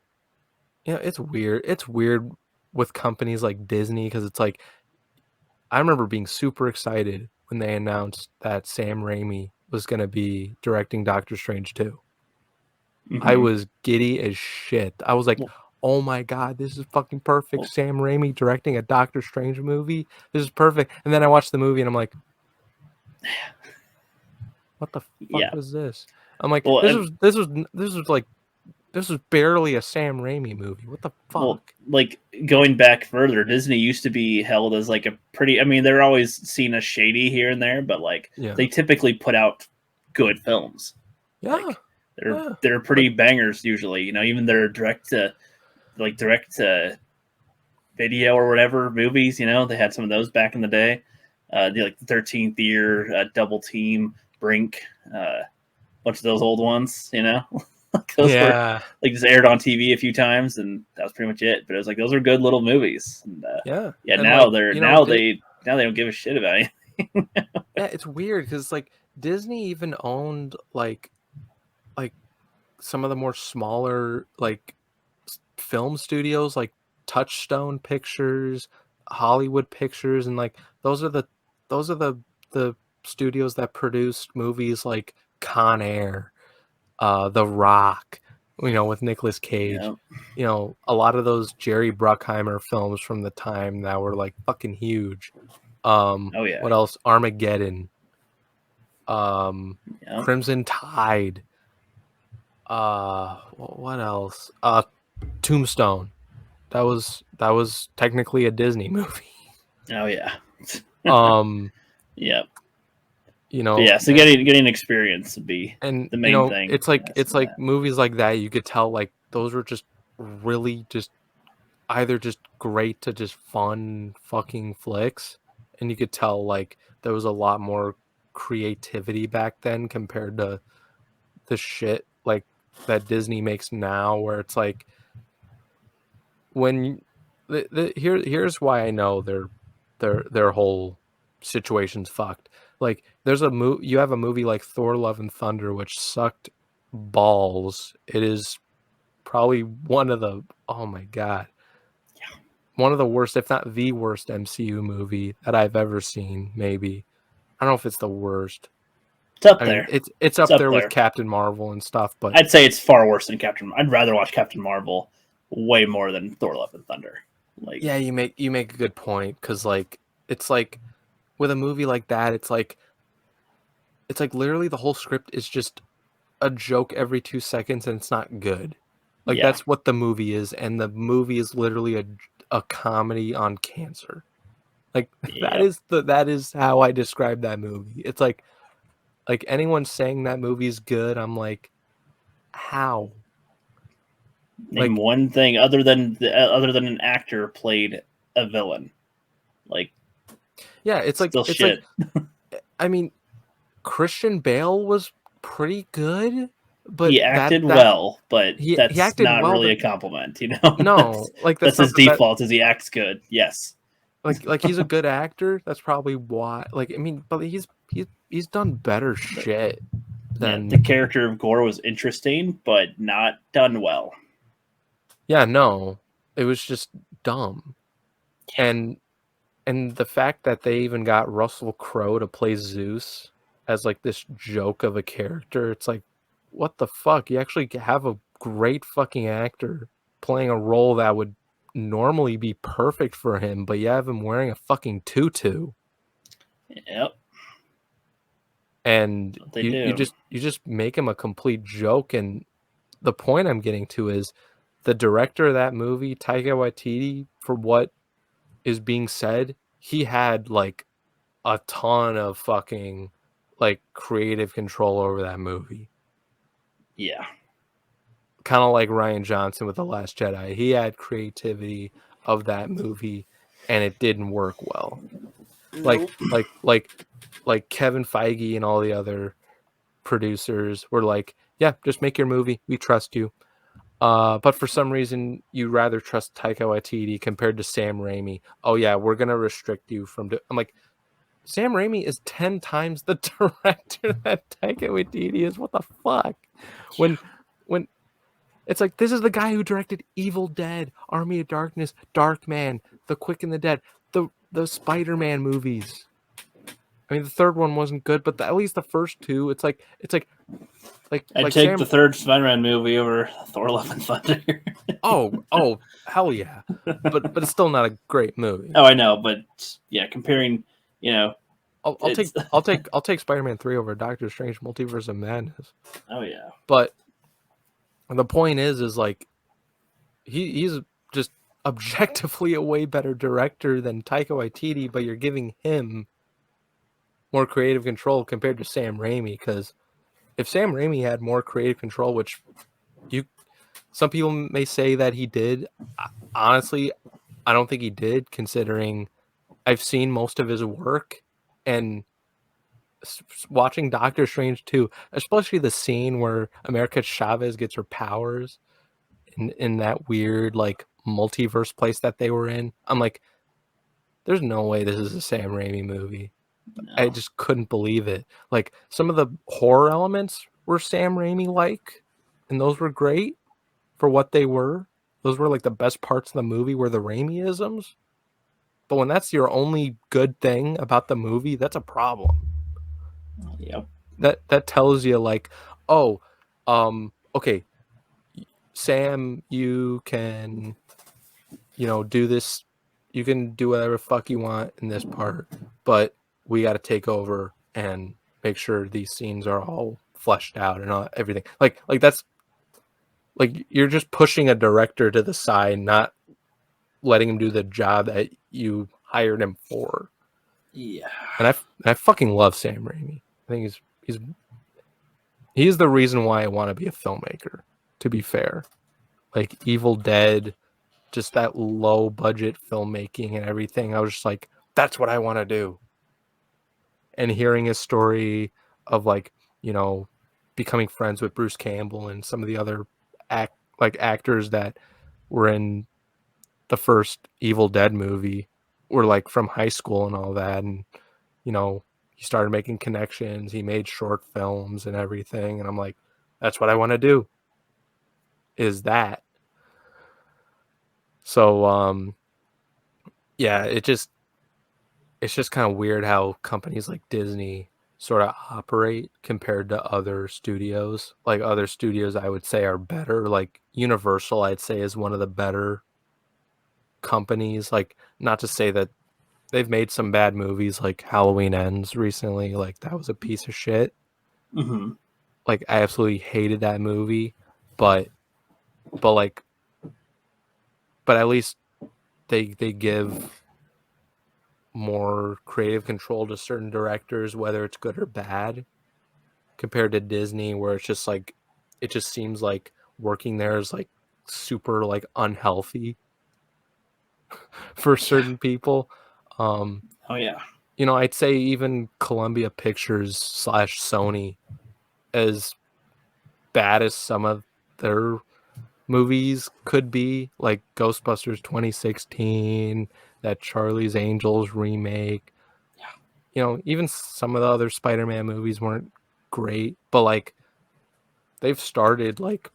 you know, it's weird. It's weird with companies like Disney because it's like I remember being super excited when they announced that Sam Raimi was going to be directing Doctor Strange 2. I Hmm. was giddy as shit. I was like, oh my god, this is fucking perfect. Well, Sam Raimi directing a Doctor Strange movie. This is perfect. And then I watched the movie and I'm like, what the fuck yeah. was this? I'm like, Well, this was barely a Sam Raimi movie. What the well, fuck? like going back further, Disney used to be held as like a pretty. I mean, they're always seen as shady here and there, but like Yeah. they typically put out good films. Yeah. Like they're Yeah. they're pretty Like, bangers usually. You know, even their direct to video or whatever movies. You know, they had some of those back in the day. The 13th Year, Double Team, Brink, bunch of those old ones. You know, like those were yeah. like just aired on TV a few times, and that was pretty much it. But it was like those are good little movies. And Yeah. yeah, And like, now they don't give a shit about it. yeah, it's weird because like Disney even owned like some of the more smaller like film studios like Touchstone Pictures, Hollywood Pictures, and like those are the studios that produced movies like Con Air, The Rock, with Nicolas Cage. Yeah. A lot of those Jerry Bruckheimer films from the time that were like fucking huge. Oh yeah. What else? Armageddon, um, Yeah. Crimson Tide. What else? Tombstone. That was technically a Disney movie. Oh yeah. Um, Yeah. you But know, yeah. So getting experience would be and the main thing. it's like Yeah, some of that. movies like that. You could tell like those were just really just either just great to just fun fucking flicks, and you could tell like there was a lot more creativity back then compared to the shit like that Disney makes now, where it's like when here's why I know their whole situation's fucked. Like there's you have a movie like Thor: Love and Thunder, which sucked balls. It is probably one of the oh my god, one of the worst, if not the worst MCU movie that I've ever seen. Maybe I don't know if it's the worst. It's up I mean, there. it's It's up up there with there. Captain Marvel and stuff, but I'd say it's far worse than Captain. I'd rather watch Captain Marvel way more than Thor: Love and Thunder. Like, yeah, you make a good point because like it's like with a movie like that, it's like literally the whole script is just a joke every 2 seconds and it's not good. Like yeah, that's what the movie is, and the movie is literally a comedy on cancer. Like yep. that is how I describe that movie. It's like anyone saying that movie's good, I'm like, how? Name Like one thing other than an actor played a villain. Like, yeah, still it's like shit. I mean, Christian Bale was pretty good, but He acted that well, but he that's acted not well, really but a compliment. You know, no, like that's that's not his that default. Is he acts good? Yes. like he's a good actor. That's probably why. Like I mean, but he's done better The, shit yeah, the than character of Gore was interesting, but not done well. yeah. No, it was just dumb, and the fact that they even got Russell Crowe to play Zeus as like this joke of a character. It's like, what the fuck? You actually have a great fucking actor playing a role that would normally be perfect for him, but you have him wearing a fucking tutu. Yep, And what they you do. just make him a complete joke. And the point I'm getting to is the director of that movie, Taika Waititi, for what is being said, he had like a ton of fucking like creative control over that movie. Yeah. Kind of like Ryan Johnson with The Last Jedi. He had creativity of that movie and it didn't work well. Like Nope. like like like Kevin Feige and all the other producers were like, "Yeah, just make your movie. We trust you." But for some reason, you rather trust Taika Waititi compared to Sam Raimi. Oh yeah, we're gonna restrict you from. I'm like, Sam Raimi is 10 times the director that Taika Waititi is. What the fuck? When when it's like this is the guy who directed Evil Dead, Army of Darkness, Dark Man, The Quick and the Dead, the Spider-Man movies. I mean, the third one wasn't good, but at least the first two, I'd like take the Sam. third Spider-Man movie over Thor: Love and Thunder. Oh, hell yeah, but it's still not a great movie. Oh, I know, but yeah, comparing, you know, I'll it's take Spider-Man 3 over Doctor Strange Multiverse of Madness. oh yeah, But the point is like he's just objectively a way better director than Taika Waititi, but you're giving him more creative control compared to Sam Raimi, because if Sam Raimi had more creative control, which you some people may say that he did, honestly, I don't think he did, considering I've seen most of his work, and watching Doctor Strange 2, especially the scene where America Chavez gets her powers in that weird like multiverse place that they were in. I'm like, there's no way this is a Sam Raimi movie. I no, just couldn't believe it. Like some of the horror elements were Sam Raimi like, and those were great for what they were. Those were like the best parts of the movie were the Raimiisms. But when that's your only good thing about the movie, that's a problem. yep, That tells you like, oh, okay, Sam, you can, do this. You can do whatever fuck you want in this part, but we got to take over and make sure these scenes are all fleshed out and everything. Like that's like you're just pushing a director to the side, not letting him do the job that you hired him for. yeah, And I fucking love Sam Raimi. I think he's the reason why I want to be a filmmaker. To be fair, like Evil Dead, just that low budget filmmaking and everything. I was just like, that's what I want to do. And hearing his story of like, you know, becoming friends with Bruce Campbell and some of the other actors that were in the first Evil Dead movie were like from high school and all that. And, he started making connections. He made short films and everything. And I'm like, that's what I want to do, is that. So, yeah, it's just kind of weird how companies like Disney sort of operate compared to other studios. Like other studios I would say are better. Like Universal I'd say is one of the better companies. Like not to say that they've made some bad movies like Halloween Ends recently, like that was a piece of shit. mm-hmm. Like I absolutely hated that movie, but but like but at least they give more creative control to certain directors, whether it's good or bad, compared to Disney, where it's just like it just seems like working there is like super like unhealthy for Yeah, certain people. Um, oh yeah, I'd say even Columbia Pictures slash Sony, as bad as some of their movies could be, like Ghostbusters 2016, that Charlie's Angels remake, yeah, even some of the other Spider-Man movies weren't great, but like they've started like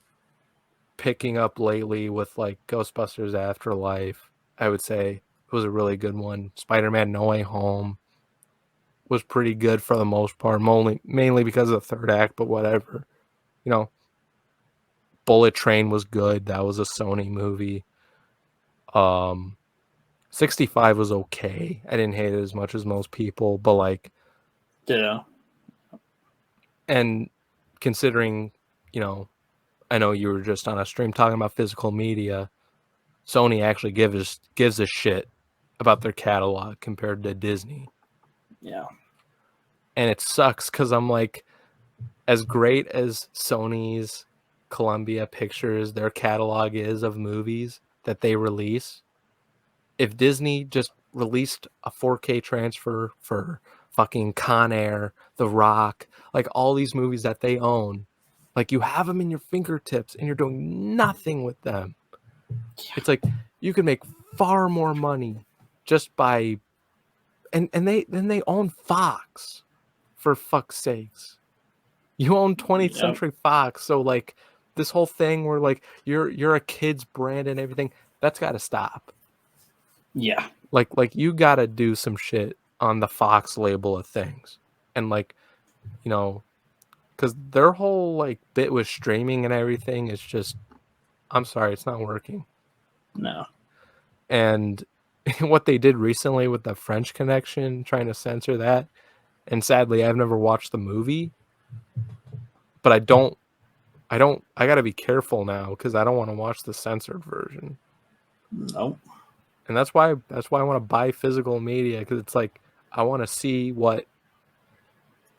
picking up lately with like Ghostbusters Afterlife. I would say it was a really good one. Spider-Man No Way Home was pretty good for the most part, mainly because of the third act, but whatever. You know, Bullet Train was good. That was a Sony movie. Um 65 was okay. I didn't hate it as much as most people, but like, yeah, and considering, you know, I know you were just on a stream talking about physical media. Sony actually gives a shit about their catalog compared to Disney. yeah, And it sucks because I'm like, as great as Sony's Columbia Pictures, their catalog is of movies that they release, if Disney just released a 4K transfer for fucking Con Air, The Rock, like all these movies that they own, like you have them in your fingertips and you're doing nothing with them. It's like you could make far more money just by and they own Fox, for fuck's sakes. You own 20th yep, Century Fox, so like this whole thing where like you're a kid's brand and everything, that's got to stop. yeah, Like you got to do some shit on the Fox label of things. And like, you know, because their whole like bit with streaming and everything is just, I'm sorry, it's not working. No. And what they did recently with the French Connection, trying to censor that, and sadly, I've never watched the movie, but I gotta be careful now because I don't want to watch the censored version. Nope. And that's why I want to buy physical media, because it's like I want to see what,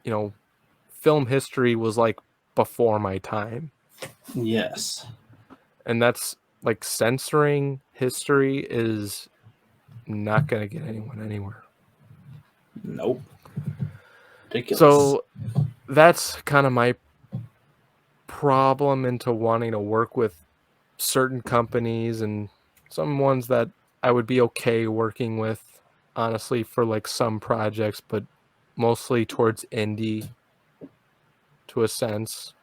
you know, film history was like before my time. Yes. And that's like censoring history is not going to get anyone anywhere. Nope. Ridiculous. So that's kind of my problem into wanting to work with certain companies, and some ones that I would be okay working with, honestly, for like some projects, but mostly towards indie to a sense.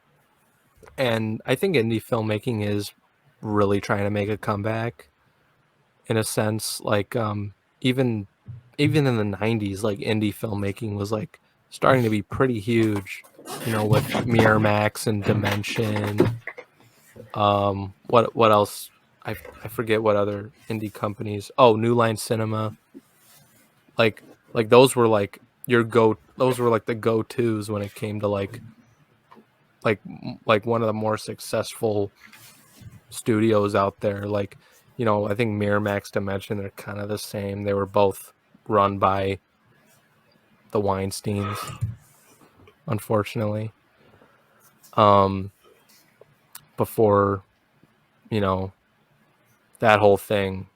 And I think indie filmmaking is really trying to make a comeback in a sense. Like even even in the 90s, like indie filmmaking was like starting to be pretty huge, with Miramax and Dimension. What else? I forget what other indie companies. Oh, New Line Cinema. Like those were like those were like the go-tos when it came to like one of the more successful studios out there. Like, I think Miramax, Dimension, they're kind of the same. They were both run by the Weinsteins, unfortunately. Um Before, you know, that whole thing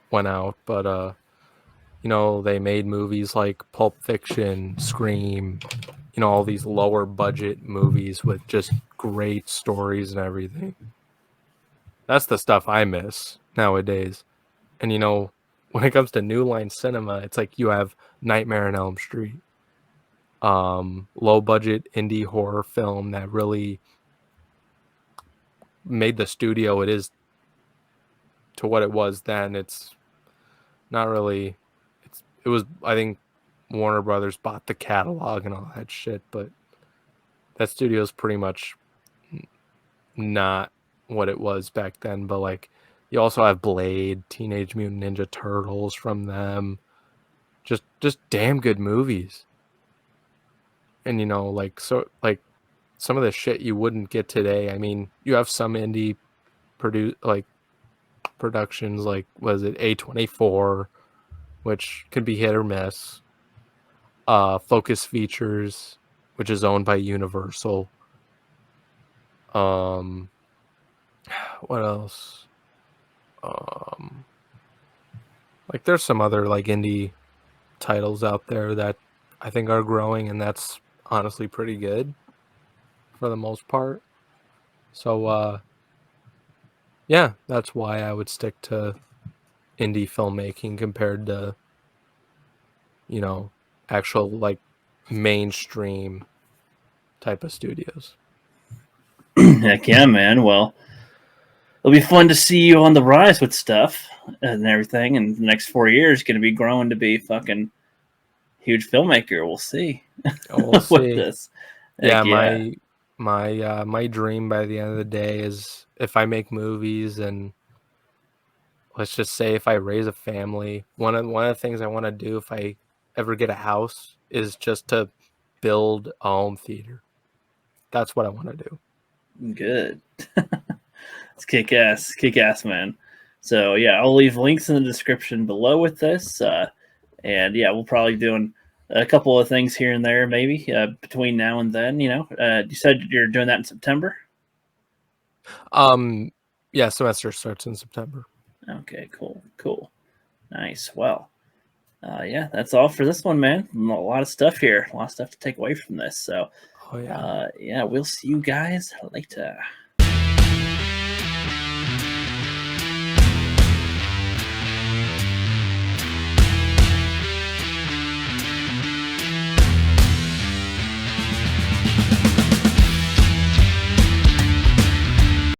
went out, but they made movies like Pulp Fiction, Scream, all these lower budget movies with just great stories and everything. That's the stuff I miss nowadays. And when it comes to New Line Cinema, it's like you have Nightmare on Elm Street, low budget indie horror film that really made the studio it is to what it was then. It's not really. It was, I think, Warner Brothers bought the catalog and all that shit, but that studio is pretty much not what it was back then. But like, you also have Blade, Teenage Mutant Ninja Turtles from them. Just damn good movies. And like, so like some of the shit you wouldn't get today. I mean, you have some indie productions, like, was it A24, which could be hit or miss. Focus Features, which is owned by Universal. Um, what else? Um, like, there's some other like indie titles out there that I think are growing, and that's honestly pretty good for the most part. So, yeah, that's why I would stick to indie filmmaking compared to, actual like mainstream type of studios. Heck yeah, man. Well, it'll be fun to see you on the rise with stuff and everything. And the next 4 years, going to be growing to be fucking huge filmmaker. We'll see We'll with see. this. Yeah, Heck yeah. my dream by the end of the day is, if I make movies, and let's just say if I raise a family, one of the things I want to do if I ever get a house is just to build a home theater. That's what I want to do. Good. It's kick ass, man. So yeah, I'll leave links in the description below with this. And yeah, we'll probably be doing a couple of things here and there, maybe between now and then. You said you're doing that in September. Um, yeah, semester starts in September. Okay, cool, nice. Well, yeah, that's all for this one, man. A lot of stuff here, a lot of stuff to take away from this. So, Oh yeah. yeah, we'll see you guys later.